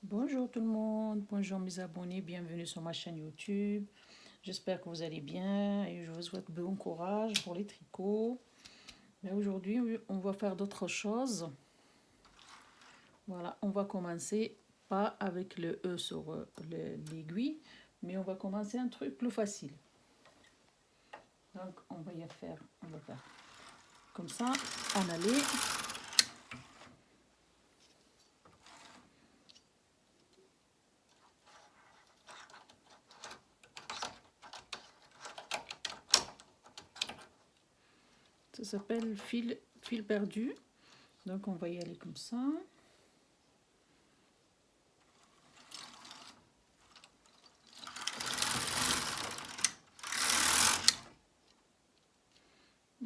Bonjour tout le monde, bonjour mes abonnés, bienvenue sur ma chaîne YouTube. J'espère que vous allez bien et je vous souhaite bon courage pour les tricots. Mais aujourd'hui, on va faire d'autres choses. Voilà, on va commencer pas avec le E sur l'aiguille, mais on va commencer un truc plus facile. Donc on va faire comme ça, en aller. Ça s'appelle fil perdu. Donc on va y aller comme ça.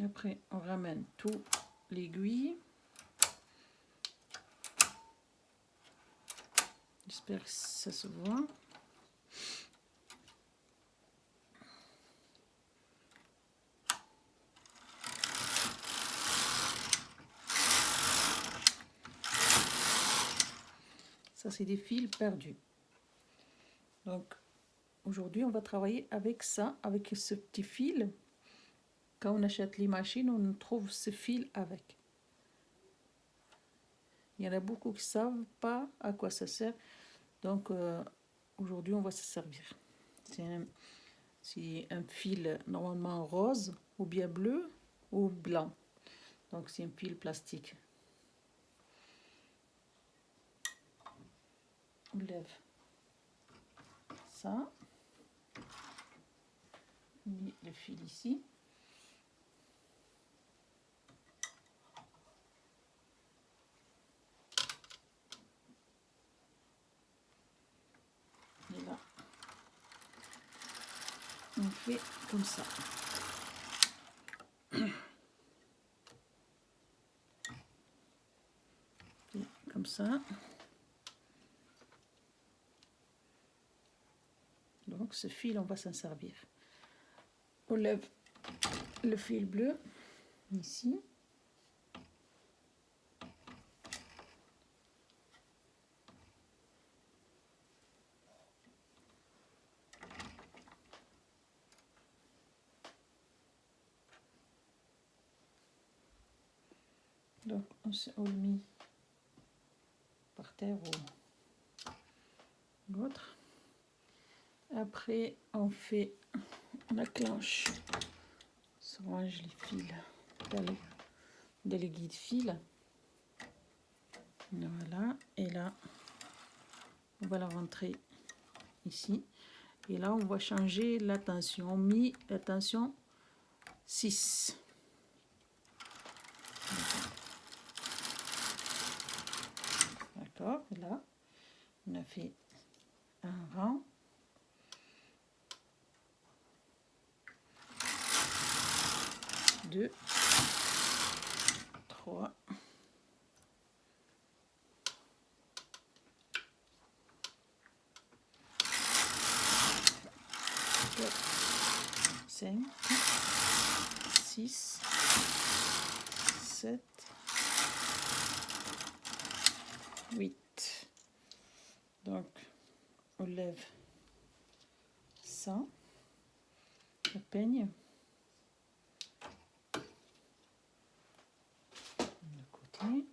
Après, on ramène tout l'aiguille. J'espère que ça se voit. Ça, c'est des fils perdus. Donc, aujourd'hui, on va travailler avec ça, avec ce petit fil. Quand on achète les machines, on trouve ce fil avec. Il y en a beaucoup qui ne savent pas à quoi ça sert. Donc, aujourd'hui, on va se servir. C'est un fil normalement rose, ou bien bleu, ou blanc. Donc, c'est un fil plastique. On lève ça. On met le fil ici. Et là, on fait comme ça. Et comme ça. Donc ce fil, on va s'en servir. On lève le fil bleu ici. Donc on le met par terre ou autre. Après on acclenche, on range les fils dans les guides fils. Voilà, et là on va la rentrer ici. Et là on va changer la tension. On met la tension 6. D'accord, là on a fait un rang. 2, 3, 4, 5, 6, 7, 8. Donc, on lève ça, on peigne de côté.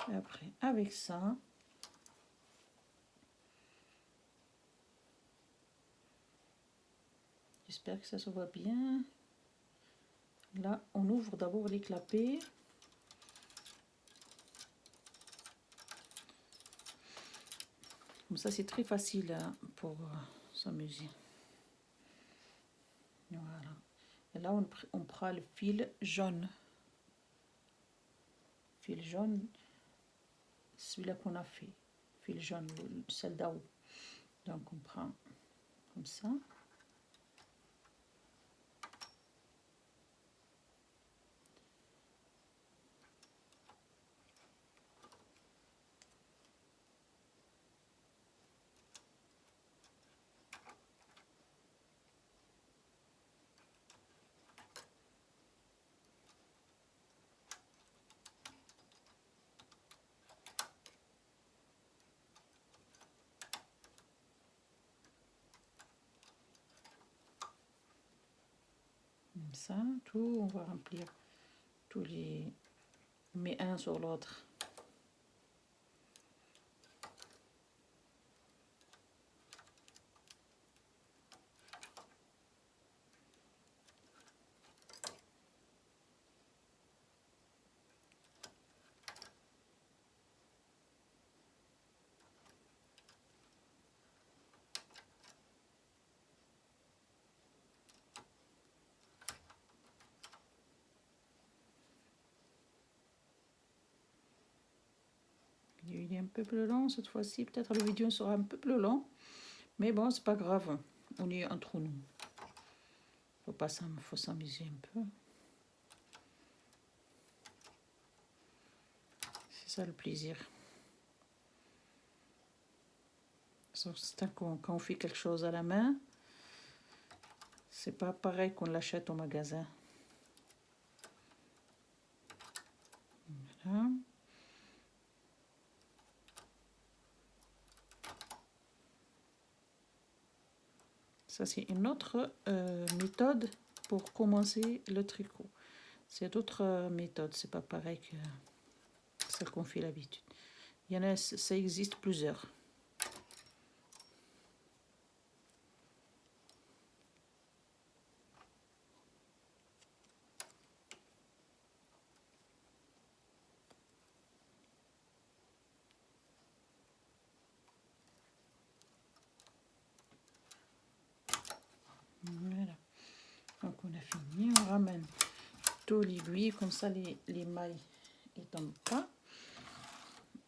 Et après, avec ça, j'espère que ça se voit bien. Là, on ouvre d'abord les clapets. Comme ça, c'est très facile pour s'amuser. Voilà. Et là, on prend le fil jaune. Fil jaune, celui-là qu'on a fait. Fil jaune, celle d'en haut. Donc, on prend comme ça. Comme ça, tout, on va remplir tous les... On met un sur l'autre. Il est un peu plus long cette fois-ci. Peut-être la vidéo sera un peu plus long. Mais bon, c'est pas grave. On est entre nous. Faut s'amuser un peu. C'est ça le plaisir. Quand on fait quelque chose à la main, c'est pas pareil qu'on l'achète au magasin. Voilà. Ça, c'est une autre méthode pour commencer le tricot. C'est d'autres méthodes, c'est pas pareil que celle qu'on fait d'habitude. Il y en a, ça existe plusieurs. Voilà. Donc on a fini, on ramène tout l'aiguille, comme ça les mailles ne tombent pas.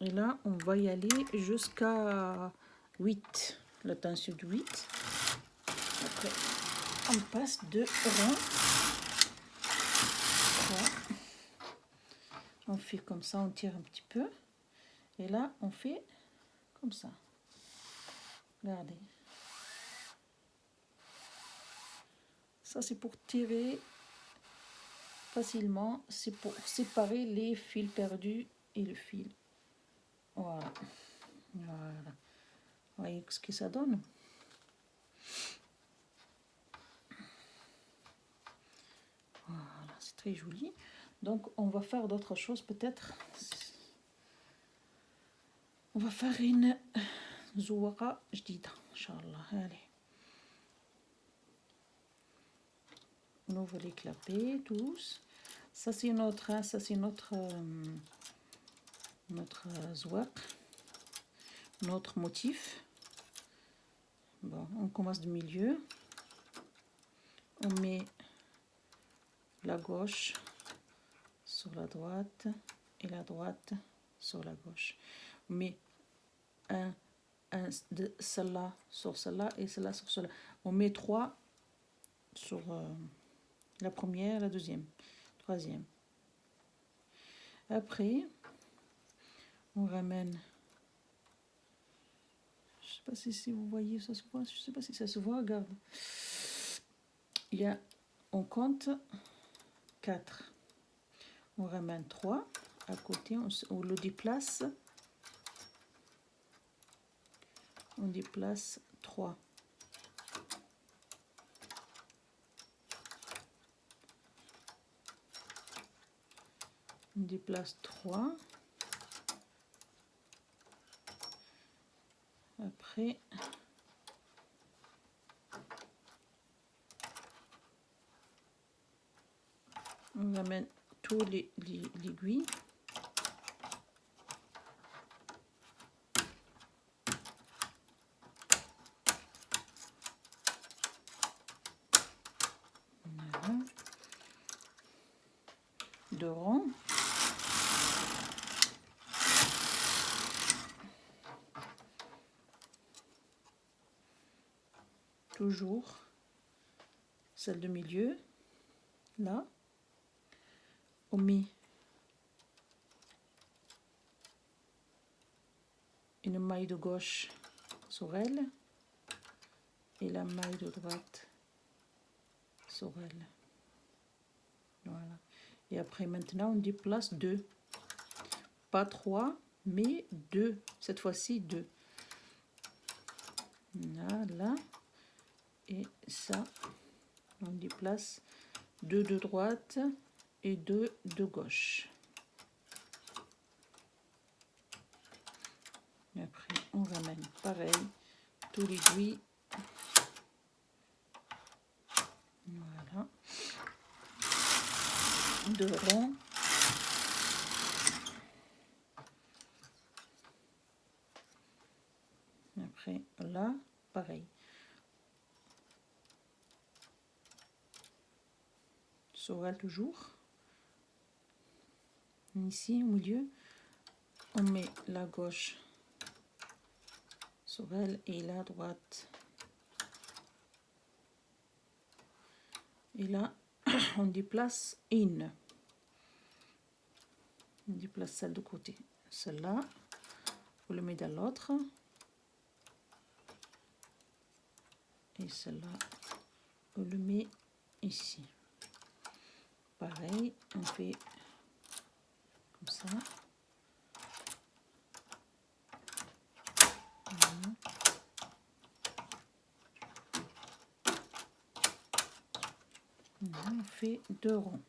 Et là, on va y aller jusqu'à 8, la tension de 8. Après, on passe de rang. 3. On fait comme ça, on tire un petit peu. Et là, on fait comme ça. Regardez. Ça, c'est pour tirer facilement. C'est pour séparer les fils perdus et le fil. Voilà. Voilà. Vous voyez ce que ça donne? Voilà, c'est très joli. Donc, on va faire d'autres choses peut-être. On va faire une زوارة جديدة إن شاء الله. Allez. On ouvre les clapets tous. Ça c'est notre, notre zouak, notre motif. Bon, on commence du milieu. On met la gauche sur la droite et la droite sur la gauche. On met celle-là sur celle-là et celle-là sur celle-là. On met 3 sur la première, la deuxième, troisième. Après, on ramène. Je sais pas si vous voyez, ça se voit. Je sais pas si ça se voit. Regarde. On compte 4. On ramène 3 à côté. On le déplace. On déplace 3. On déplace 3. Après, on amène tous les aiguilles. Voilà. 2 rangs. Toujours celle de milieu, là, on met une maille de gauche sur elle et la maille de droite sur elle. Voilà. Et après maintenant on déplace 2, pas 3 mais 2, cette fois-ci 2. Là et ça, on déplace 2 de droite et 2 de gauche. Et après, on ramène pareil, tout l'aiguille. Voilà. De rond. Après, là, pareil. Sorel toujours. Ici, au milieu, on met la gauche sur elle et la droite. Et là, on déplace une. On déplace celle de côté. Celle-là, on le met dans l'autre. Et celle-là, on le met ici. Pareil, on fait comme ça. Voilà. Voilà, on fait 2 ronds.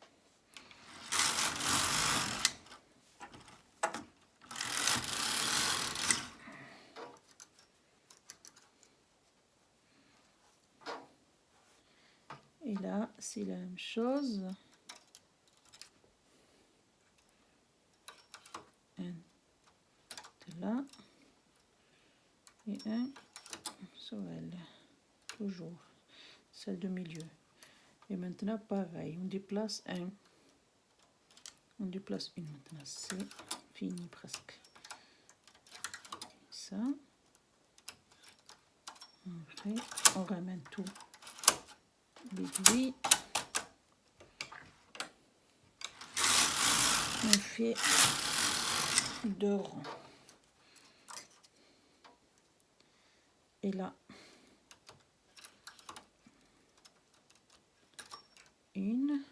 Et là, c'est la même chose. Un de là. Et un sur elle. Toujours. Celle du milieu. Et maintenant, pareil. On déplace un. On déplace une. Maintenant, c'est fini presque. Ça. Après, on ramène tout. L'aiguille. On fait 2 ronds. Et là, une.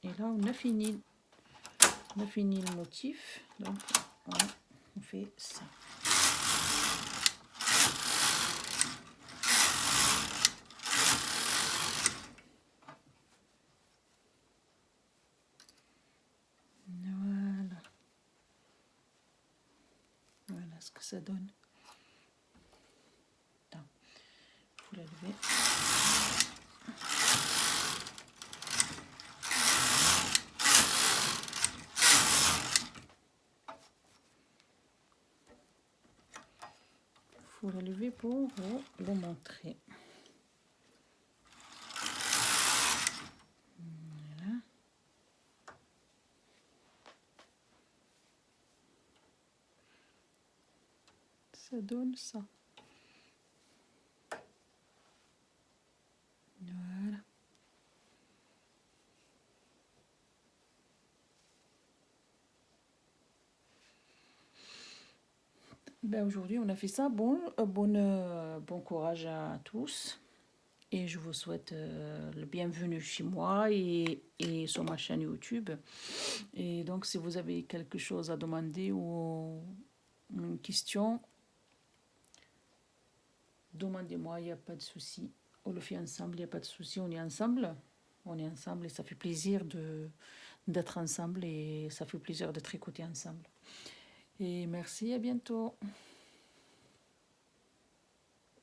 Et là, on a fini le motif. Donc, voilà, on fait ça. Voilà. Voilà ce que ça donne. Il faut la lever. Il faut la lever pour vous le montrer. Voilà. Ça donne ça. Voilà. Ben aujourd'hui, on a fait ça. Bon courage à tous. Et je vous souhaite le bienvenue chez moi et sur ma chaîne YouTube. Et donc, si vous avez quelque chose à demander ou une question, demandez-moi, il n'y a pas de souci. On le fait ensemble, il n'y a pas de souci, on est ensemble. On est ensemble et ça fait plaisir d'être ensemble et ça fait plaisir de tricoter ensemble. Et merci, à bientôt.